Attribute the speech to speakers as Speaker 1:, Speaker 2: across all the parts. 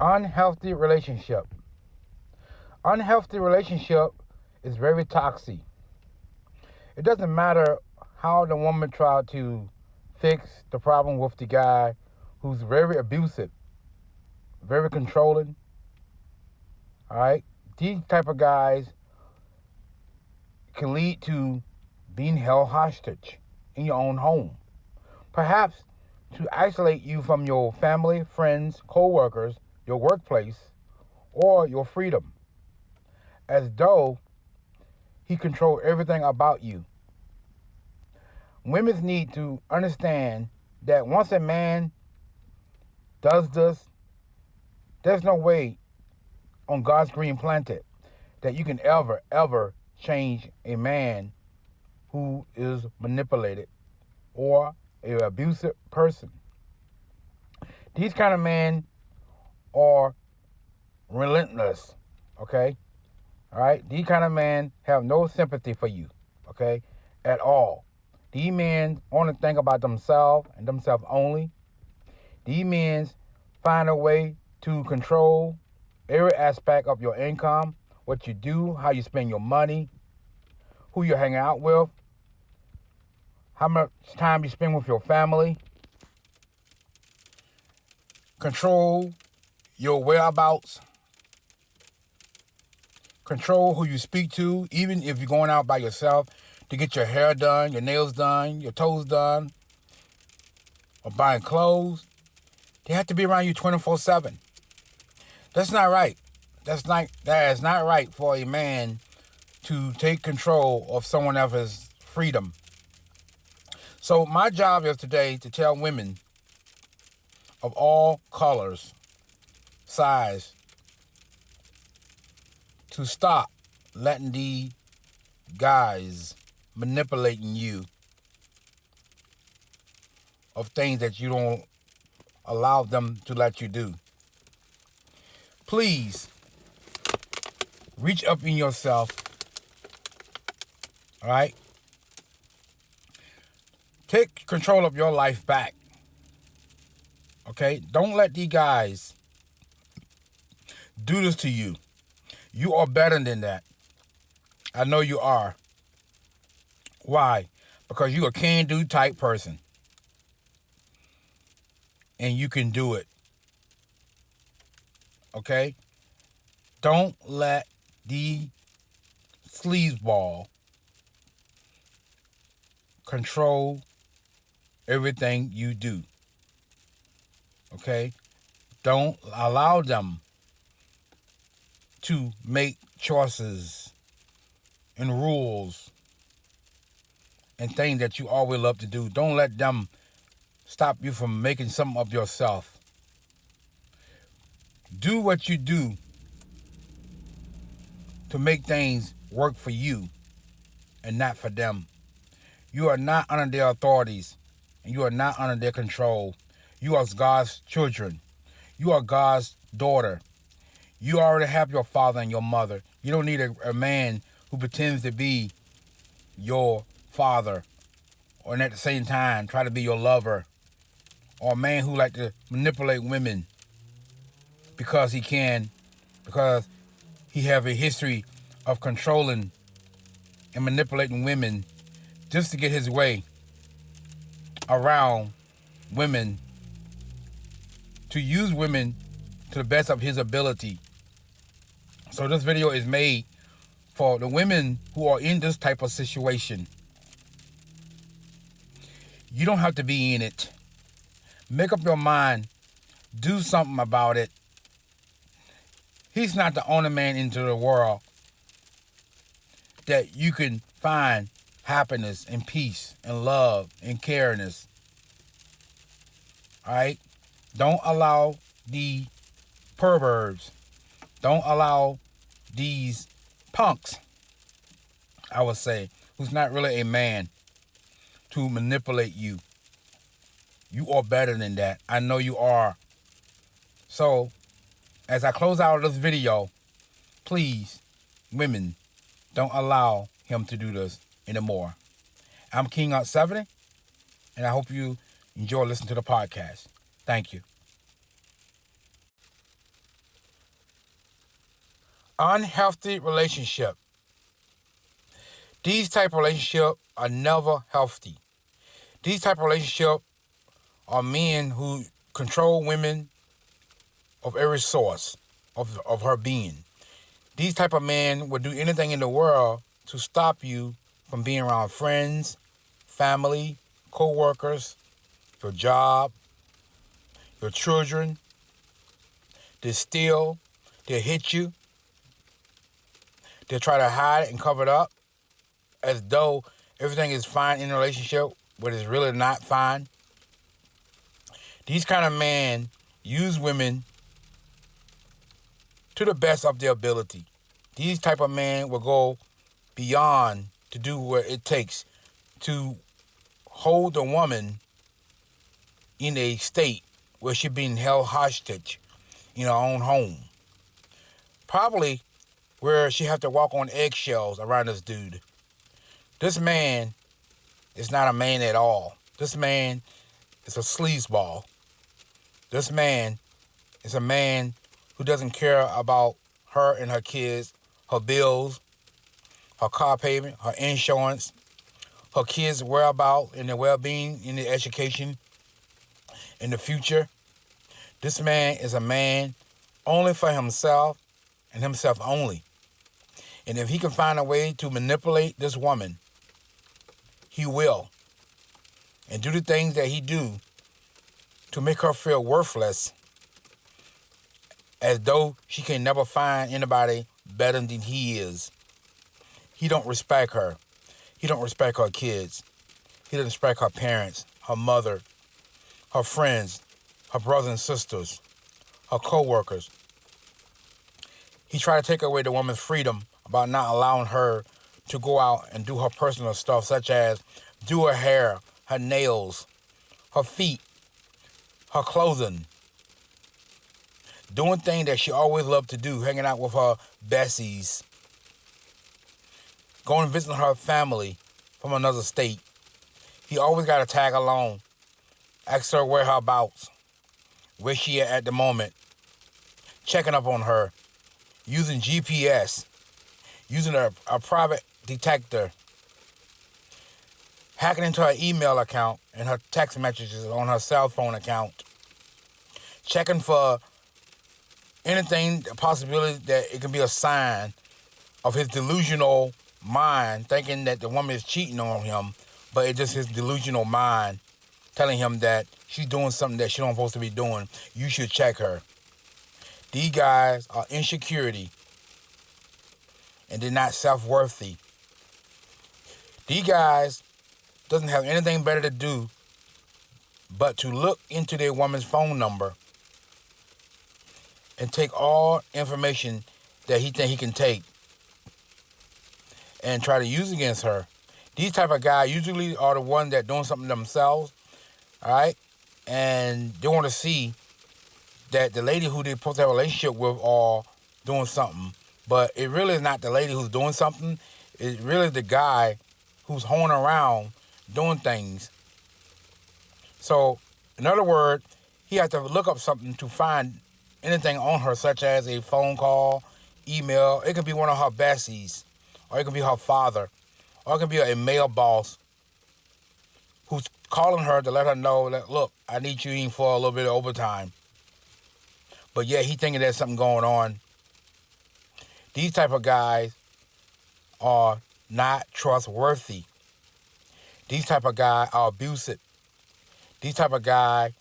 Speaker 1: Unhealthy relationship. Unhealthy relationship is very toxic. It doesn't matter how the woman tried to fix the problem with the guy who's very abusive, very controlling. All right, these type of guys can lead to being held hostage in your own home. Perhaps to isolate you from your family, friends, co-workers, your workplace, or your freedom, as though he controls everything about you. Women need to understand that once a man does this, there's no way on God's green planet that you can ever change a man who is manipulated or an abusive person. These kind of men are relentless, okay? All right? These kind of men have no sympathy for you, okay, at all. These men only think about themselves and themselves only. These men find a way to control every aspect of your income, what you do, how you spend your money, who you hang out with, how much time you spend with your family, control your whereabouts, control who you speak to, even if you're going out by yourself to get your hair done, your nails done, your toes done, or buying clothes. They have to be around you 24/7. That's not right. That is not right for a man to take control of someone else's freedom. So my job is today to tell women of all colors, size, to stop letting the guys manipulating you of things that you don't allow them to let you do. Please reach up in yourself, all right? Take control of your life back, okay? Don't let these guys do this to you. You are better than that. I know you are. Why? Because you're a can-do type person. And you can do it. Okay? Don't let the sleazeball control everything you do. Okay? Don't allow them to make choices and rules and things that you always love to do. Don't let them stop you from making something of yourself. Do what you do to make things work for you and not for them. You are not under their authorities, and you are not under their control. You are God's children. You are God's daughter. You already have your father and your mother. You don't need a man who pretends to be your father or at the same time try to be your lover, or a man who like to manipulate women because he can, because he have a history of controlling and manipulating women just to get his way around women, to use women to the best of his ability. So this video is made for the women who are in this type of situation. You don't have to be in it. Make up your mind. Do something about it. He's not the only man into the world that you can find happiness and peace and love and careness. All right? Don't allow the perverts, don't allow these punks, I would say, who's not really a man, to manipulate you. You are better than that. I know you are. So, as I close out this video, please, women, don't allow him to do this anymore. I'm King Out 70, and I hope you enjoy listening to the podcast. Thank you. Unhealthy relationship. These type of relationships are never healthy. These type of relationships are men who control women of every source of her being. These type of men would do anything in the world to stop you from being around friends, family, co-workers, your job, your children. They steal, they'll hit you, they'll try to hide it and cover it up as though everything is fine in a relationship, but it's really not fine. These kind of men use women to the best of their ability. These type of men will go beyond to do what it takes to hold the woman in a state where she's being held hostage in her own home. Probably where she have to walk on eggshells around this dude. This man is not a man at all. This man is a sleazeball. This man is a man who doesn't care about her and her kids, her bills, her car payment, her insurance, her kids' whereabouts and their well-being in their education in the future. This man is a man only for himself and himself only. And if he can find a way to manipulate this woman, he will. And do the things that he do to make her feel worthless, as though she can never find anybody better than he is. He don't respect her. He don't respect her kids. He doesn't respect her parents, her mother, her friends, her brothers and sisters, her co-workers. He tried to take away the woman's freedom about not allowing her to go out and do her personal stuff, such as do her hair, her nails, her feet, her clothing. Doing things that she always loved to do, hanging out with her bessies, going and visiting her family from another state. He always got to tag along, ask her where her abouts, where she at the moment, checking up on her, using GPS, using a private detector, hacking into her email account and her text messages on her cell phone account, checking for anything, a possibility that it can be a sign of his delusional mind, thinking that the woman is cheating on him, but it's just his delusional mind telling him that she's doing something that she don't supposed to be doing. You should check her. These guys are insecurity, and they're not self-worthy. These guys doesn't have anything better to do but to look into their woman's phone number and take all information that he think he can take and try to use against her. These type of guys usually are the ones that doing something themselves, all right? And they want to see that the lady who they're supposed to have a relationship with are doing something. But it really is not the lady who's doing something. It's really the guy who's hoeing around doing things. So, in other words, he has to look up something to find anything on her, such as a phone call, email. It could be one of her bessies, or it could be her father, or it could be a male boss who's calling her to let her know that, look, I need you in for a little bit of overtime. But yeah, he thinking there's something going on. These type of guys are not trustworthy. These type of guys are abusive. These type of guy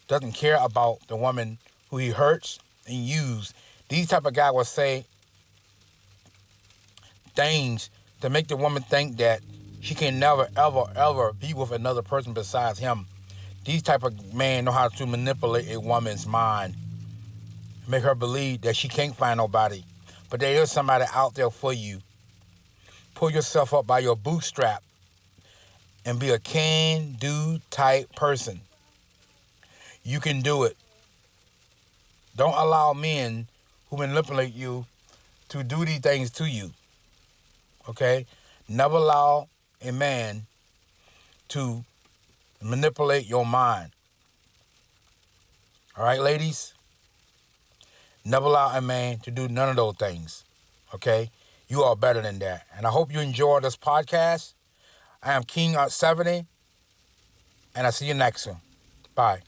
Speaker 1: doesn't care about the woman who he hurts and uses. These type of guy will say things to make the woman think that she can never, ever, ever be with another person besides him. These type of men know how to manipulate a woman's mind, make her believe that she can't find nobody. But there is somebody out there for you. Pull yourself up by your bootstrap and be a can-do type person. You can do it. Don't allow men who manipulate you to do these things to you. Okay? Never allow a man to manipulate your mind. All right, ladies? Never allow a man to do none of those things. Okay? You are better than that. And I hope you enjoyed this podcast. I am King 70, and I'll see you next one. Bye.